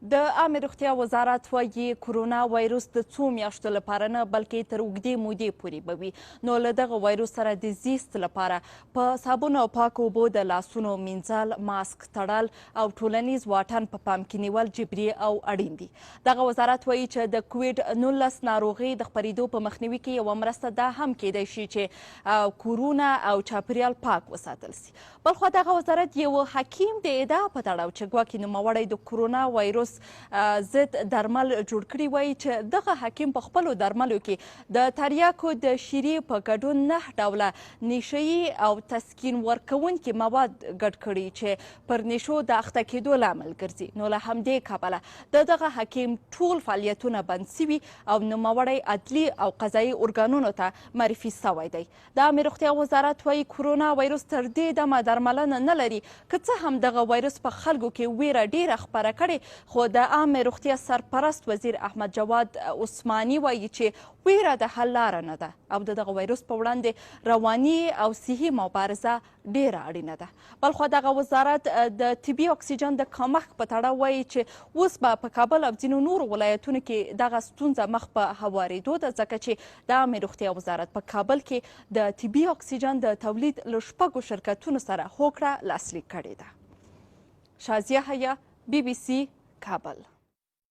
د عامې روغتیا وزارت وایي کرونا وایروس د څو میاشتو لپاره نه بلکې تر اوږدې مودې پورې به وي نو له دغه وایروس سره د زیست لپاره په صابون او پاکو اوبو د لاسونو مینځل ماسک تړل او ټولنیز واټن په پام کې نیول جبري او اړین دي. دغه وزارت وایي چې د کوویډ 19 ناروغۍ د خپرېدو په مخنیوي کې یوه مرسته دا هم کیدای شي چې کورونه او چاپیریال پاک وساتل سي. بلخوا دغه وزارت یو حکیم د ادعا په تړاو چې ګواکې نوموړی د کرونا وایروس ضد درمل جوړ کړي وایي چې دغه حکیم په خپلو درملو کې د تریاکو د شیرې په ګډون 9 ډوله نشهیي او تسکین ورکوونکي مواد ګډ کړي چې پر نشو د اخته کېدو لامل ګرځي. نو له همدې کبله د دغه حکیم ټول فعالیتونه بند سوي او نوموړی عدلي او قضایي ارګانونو ته معرفي سوی دی. د عامې روغتیا وزارت وایي کرونا وایروس تر دې دمه درملنه نه لري که څه هم دغه وایروس په خلکو کې ویره ډیره خپره کړې خو د عامې روغتیا سرپرست وزیر احمد جواد عثماني وایي چې ویره د حل لاره نه ده او د دغه وایروس په وړاندې رواني او صحي مبارزه ډیره اړینه ده. بلخوا دغه وزارت د طبي اکسیجن د کمښت په تړاو وایي چې اوس به په کابل او ځینو نورو ولایتونو کې دغه ستونزه مخ په هوارېدو ده ځکه چې د عامې روغتیا وزارت په کابل کې د طبي اکسیجن د تولید له 6 شرکتونو سره هوکړه لاسلیک کړې ده. شازیه حیا BBC کابل.